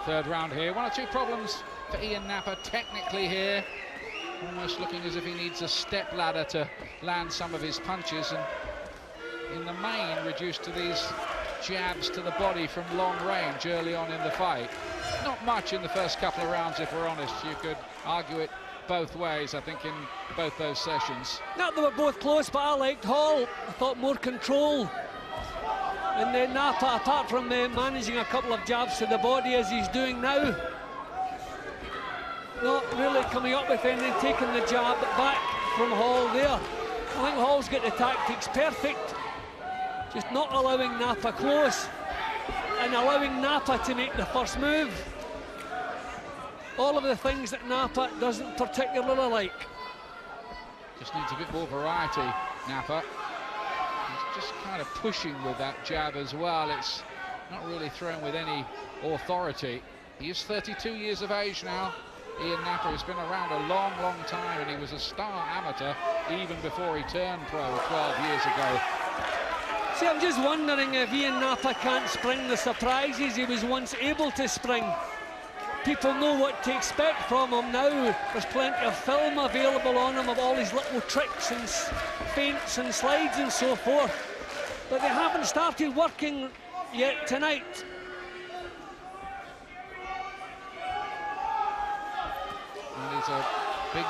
third round here. One or two problems for Ian Napa technically here. Almost looking as if he needs a step ladder to land some of his punches, and in the main reduced to these jabs to the body from long range early on in the fight. Not much in the first couple of rounds, if we're honest. You could argue it both ways, I think, in both those sessions. No, they were both close, but I liked Hall. I thought more control. And then Napa, apart from managing a couple of jabs to the body as he's doing now, not really coming up with anything, taking the jab back from Hall there. I think Hall's got the tactics perfect, just not allowing Napa close and allowing Napa to make the first move. All of the things that Napa doesn't particularly like. Just needs a bit more variety, Napa. He's just kind of pushing with that jab as well. It's not really thrown with any authority. He is 32 years of age now. Ian Napa has been around a long, long time, and he was a star amateur even before he turned pro 12 years ago. See, I'm just wondering if Ian Napa can't spring the surprises he was once able to spring. People know what to expect from him now. There's plenty of film available on him of all his little tricks and feints and slides and so forth. But they haven't started working yet tonight. And he's a big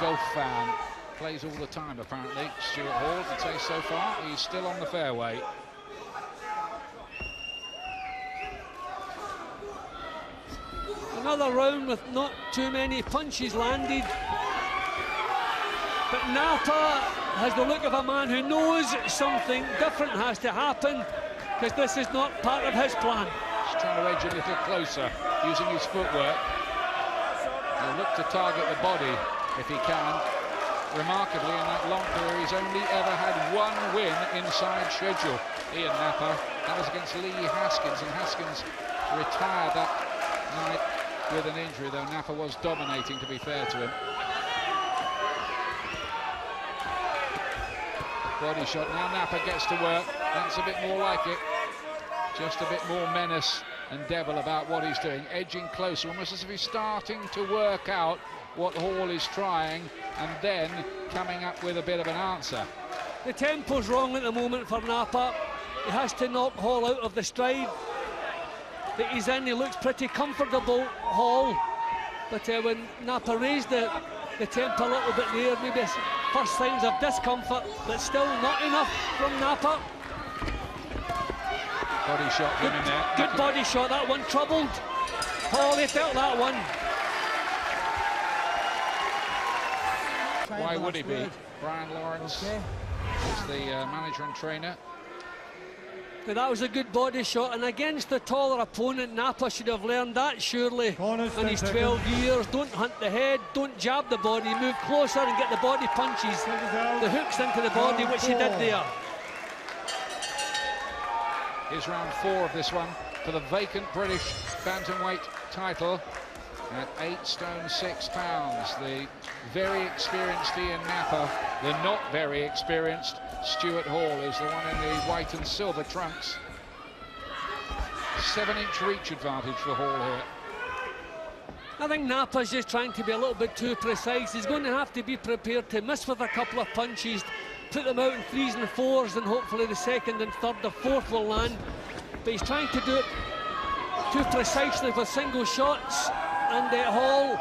golf fan. Plays all the time, apparently. Stuey Hall, I'd say so far, he's still on the fairway. Another round with not too many punches landed. But Napa has the look of a man who knows something different has to happen, because this is not part of his plan. He's trying to edge a little closer, using his footwork. He'll look to target the body if he can. Remarkably, in that long career, he's only ever had one win inside schedule. Ian Napa, that was against Lee Haskins, and Haskins retired that night with an injury, though Napa was dominating, to be fair to him. Body shot, now Napa gets to work. That's a bit more like it. Just a bit more menace and devil about what he's doing. Edging closer, almost as if he's starting to work out what Hall is trying, and then coming up with a bit of an answer. The tempo's wrong at the moment for Napa. He has to knock Hall out of the stride that he's in. He looks pretty comfortable, Hall, but when Napa raised the tempo a little bit there, maybe first signs of discomfort, but still not enough from Napa. Body shot in there. Good body shot, that one troubled Hall. He felt that one. Why would he be? Brian Lawrence is the manager and trainer. But that was a good body shot, and against the taller opponent, Napa should have learned that, surely, in his 12 years. Don't hunt the head, don't jab the body, move closer and get the body punches, the hooks into the body, which he did there. Here's round 4 of this one for the vacant British bantamweight title at 8 stone 6 pounds. The very experienced Ian Napa, the not very experienced Stuey Hall is the one in the white and silver trunks. 7-inch reach advantage for Hall here. I think Napa's just trying to be a little bit too precise. He's going to have to be prepared to miss with a couple of punches, put them out in 3s and 4s, and hopefully the 2nd and 3rd or 4th will land. But he's trying to do it too precisely with single shots, and Hall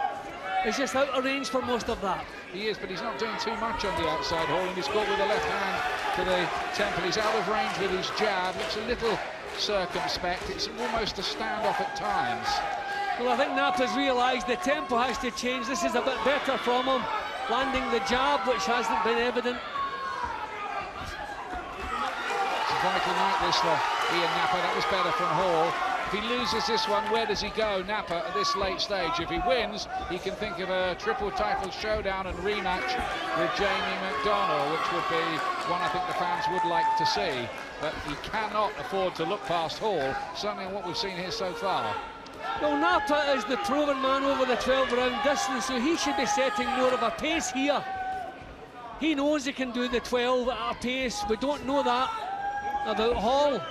is just out of range for most of that. He is, but he's not doing too much on the outside, Hall, and he's got with the left hand to the temple. He's out of range with his jab, looks a little circumspect. It's almost a standoff at times. Well, I think Napa's realised the tempo has to change. This is a bit better from him, landing the jab, which hasn't been evident. It's a vital night this for Ian Napa. That was better from Hall. If he loses this one, where does he go, Napa, at this late stage? If he wins, he can think of a triple title showdown and rematch with Jamie McDonnell, which would be one I think the fans would like to see. But he cannot afford to look past Hall, certainly on what we've seen here so far. Well, Napa is the proven man over the 12-round distance, so he should be setting more of a pace here. He knows he can do the 12 at a pace. We don't know that about Hall,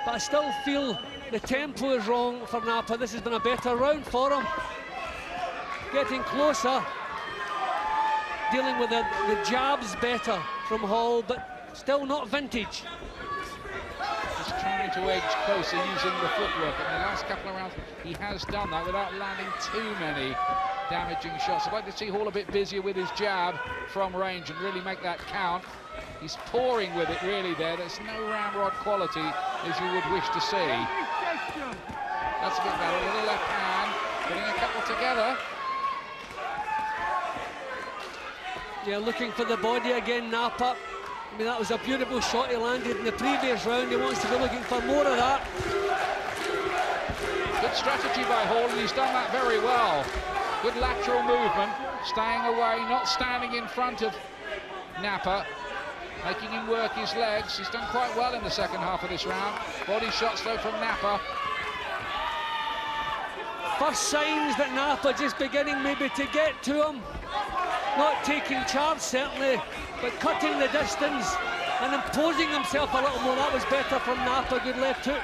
but I still feel the tempo is wrong for Napa. This has been a better round for him. Getting closer, dealing with the jabs better from Hall, but still not vintage. Just trying to edge closer using the footwork. In the last couple of rounds, he has done that without landing too many damaging shots. I'd like to see Hall a bit busier with his jab from range and really make that count. He's pouring with it really there. There's no ramrod quality as you would wish to see. That's a bit better. A little left hand, putting a couple together. Yeah, looking for the body again, Napa. I mean, that was a beautiful shot he landed in the previous round. He wants to be looking for more of that. Good strategy by Hall, and he's done that very well. Good lateral movement, staying away, not standing in front of Napa, making him work his legs. He's done quite well in the second half of this round. Body shots though from Napa. First signs that Napa just beginning maybe to get to him. Not taking charge certainly, but cutting the distance and imposing himself a little more. That was better from Napa. Good left hook.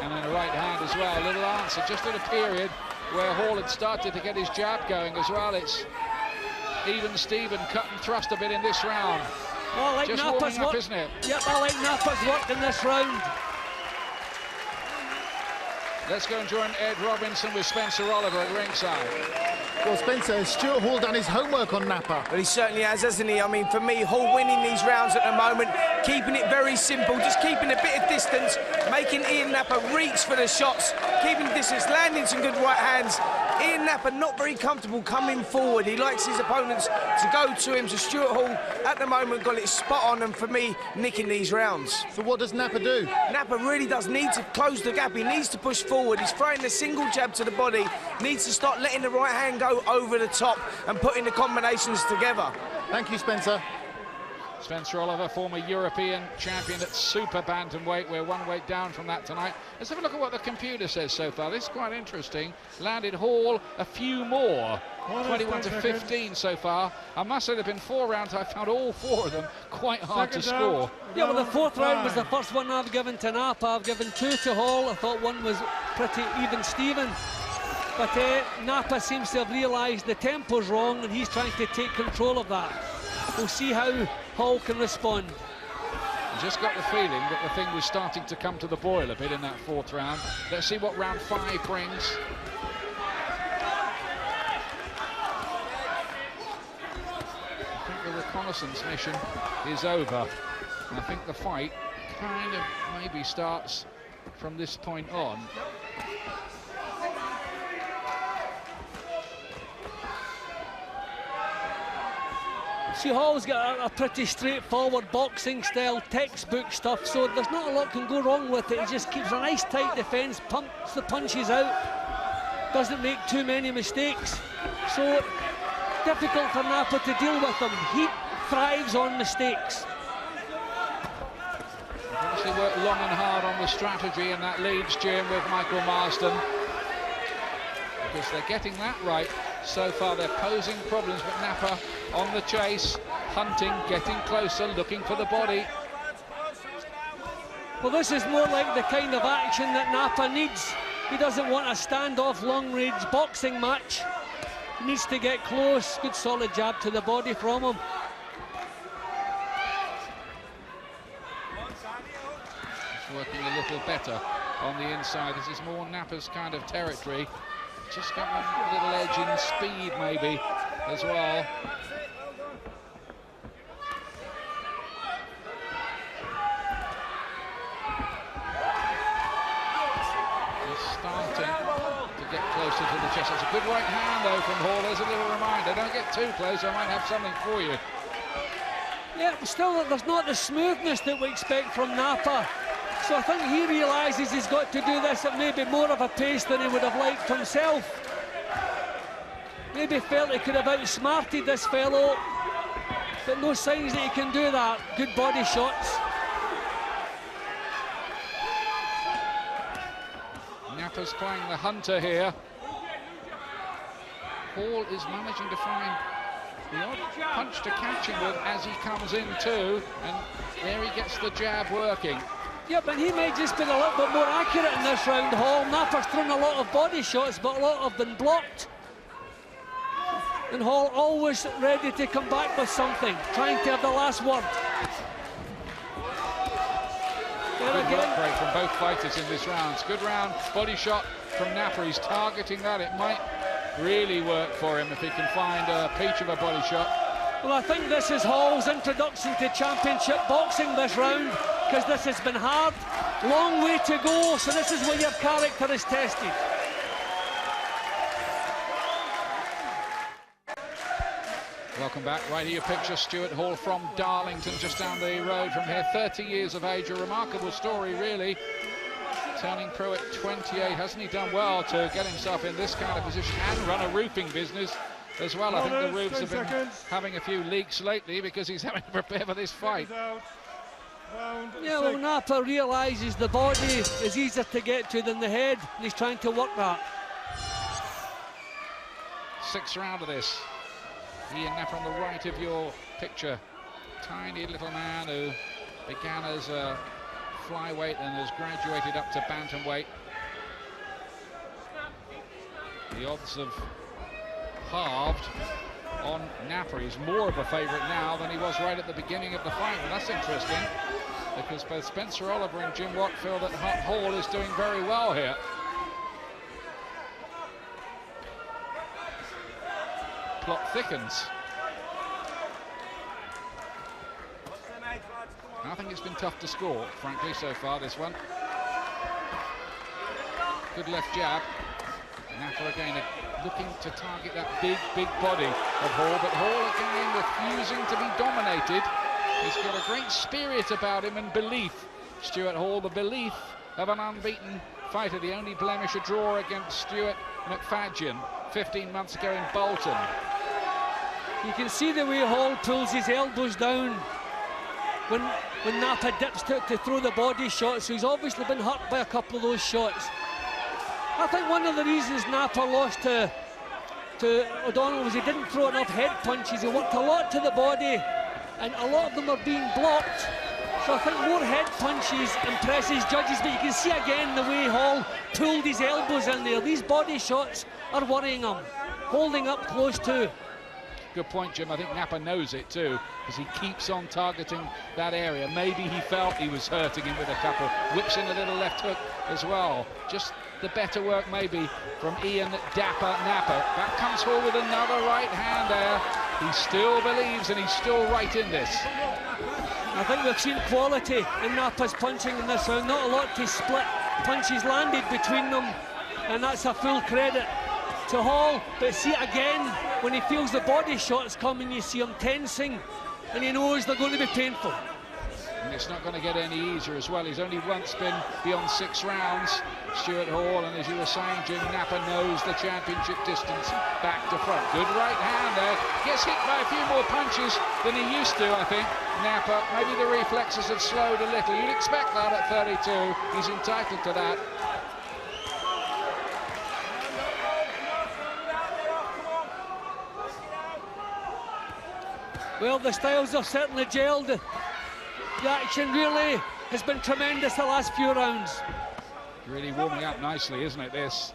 And then a right hand as well. A little answer just at a period where Hall had started to get his jab going as well. It's even Steven cut and thrust a bit in this round. Well, I like just Napa's warming up, work, isn't it? Yep, I like Napa's work in this round. Let's go and join Ed Robinson with Spencer Oliver at ringside. Well, Spencer, has Stuart Hall done his homework on Napa? Well, he certainly has, hasn't he? I mean, for me, Hall winning these rounds at the moment, keeping it very simple, just keeping a bit of distance, making Ian Napa reach for the shots, keeping distance, landing some good right hands. Ian Napa not very comfortable coming forward. He likes his opponents to go to him. So Stuart Hall, at the moment, got it spot on, and for me, nicking these rounds. So what does Napa do? Napa really does need to close the gap. He needs to push forward. He's throwing a single jab to the body. Needs to start letting the right hand go over the top and putting the combinations together. Thank you, Spencer. Spencer Oliver, former European champion at super bantamweight. We're one weight down from that tonight. Let's have a look at what the computer says so far. This is quite interesting. Landed Hall a few more. 21 to 15 so far. I must say there have been 4 rounds. I found all 4 of them quite hard to score. Yeah, well, the fourth round was the first one I've given to Napa. I've given 2 to Hall. I thought one was pretty even Steven. But Napa seems to have realised the tempo's wrong, and he's trying to take control of that. We'll see how Hall can respond. I just got the feeling that the thing was starting to come to the boil a bit in that 4th round. Let's see what round 5 brings. I think the reconnaissance mission is over. And I think the fight kind of maybe starts from this point on. See, Hall's got a pretty straightforward boxing style, textbook stuff, so there's not a lot can go wrong with it. He just keeps a nice tight defence, pumps the punches out, doesn't make too many mistakes. So difficult for Napa to deal with him. He thrives on mistakes. Obviously worked long and hard on the strategy in that Leeds gym with Michael Marsden, because they're getting that right. So far they're posing problems, but Napa on the chase, hunting, getting closer, looking for the body. Well, this is more like the kind of action that Napa needs. He doesn't want a standoff long-range boxing match. He needs to get close. Good solid jab to the body from him. It's working a little better on the inside. This is more Napa's kind of territory. Just got a little edge in speed maybe as well. He's starting to get closer to the chest. That's a good right hand though from Hall. There's a little reminder. Don't get too close, I might have something for you. Yeah, but still there's not the smoothness that we expect from Napa. So I think he realises he's got to do this at maybe more of a pace than he would have liked himself. Maybe felt he could have outsmarted this fellow, but no signs that he can do that. Good body shots. Napa's playing the hunter here. Hall is managing to find the odd punch to catch him with as he comes in too, and there he gets the jab working. Yeah, but he may just been a little bit more accurate in this round, Hall. Napa's thrown a lot of body shots, but a lot have been blocked. And Hall always ready to come back with something, trying to have the last word. Good work rate from both fighters in this round. Good round, body shot from Napa. He's targeting that. It might really work for him if he can find a peach of a body shot. Well, I think this is Hall's introduction to championship boxing this round, because this has been hard, long way to go, so this is where your character is tested. Welcome back. Right here, picture Stuey Hall from Darlington, just down the road from here. 30 years of age, a remarkable story, really. Turning pro at 28, hasn't he done well to get himself in this kind of position and run a roofing business as well? I think the roofs have been having a few leaks lately because he's having to prepare for this fight. Yeah, well, Napa realises the body is easier to get to than the head, and he's trying to work that. Sixth round of this. Ian Napa on the right of your picture. Tiny little man who began as a flyweight and has graduated up to bantamweight. The odds have halved on Napa. He's more of a favourite now than he was right at the beginning of the fight. Well, that's interesting, because both Spencer Oliver and Jim Watt feel that Hall is doing very well here. Plot thickens. I think it's been tough to score, frankly, so far, this one. Good left jab. Napa again looking to target that big body of Hall, but Hall again refusing to be dominated. He's got a great spirit about him and belief. Stuey Hall, the belief of an unbeaten fighter. The only blemish, a draw against Stuart McFadden 15 months ago in Bolton. You can see the way Hall pulls his elbows down when Napa dips to throw the body shot, so he's obviously been hurt by a couple of those shots. I think one of the reasons Napa lost to O'Donnell was he didn't throw enough head punches. He worked a lot to the body, and a lot of them are being blocked. So I think more head punches impresses judges, but you can see again the way Hall pulled his elbows in there. These body shots are worrying him, holding up close to. Good point, Jim. I think Napa knows it too, because he keeps on targeting that area. Maybe he felt he was hurting him with a couple. Whips in a little left hook as well. Just the better work maybe from Ian Napa. Back comes Hall with another right hand there. He still believes, and he's still right in this. I think we've seen quality in Napa's punching in this round. Not a lot to split punches landed between them, and that's a full credit to Hall. But see again, when he feels the body shots coming, you see him tensing, and he knows they're going to be painful. And it's not going to get any easier as well. He's only once been beyond 6 rounds, Stuey Hall, and as you were saying, Jim, Napa knows the championship distance back to front. Good right hand there. Gets hit by a few more punches than he used to, I think. Napa, maybe the reflexes have slowed a little. You'd expect that at 32. He's entitled to that. Well, the styles have certainly gelled. The action really has been tremendous the last few rounds. Really warming up nicely, isn't it, this?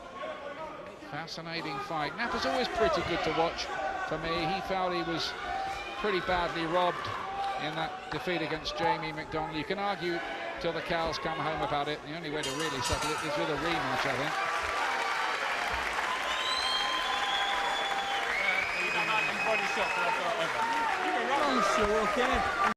Fascinating fight. Napa's always pretty good to watch for me. He felt he was pretty badly robbed in that defeat against Jamie McDonnell. You can argue till the cows come home about it. The only way to really settle it is with a rematch, I think. Oh, so okay.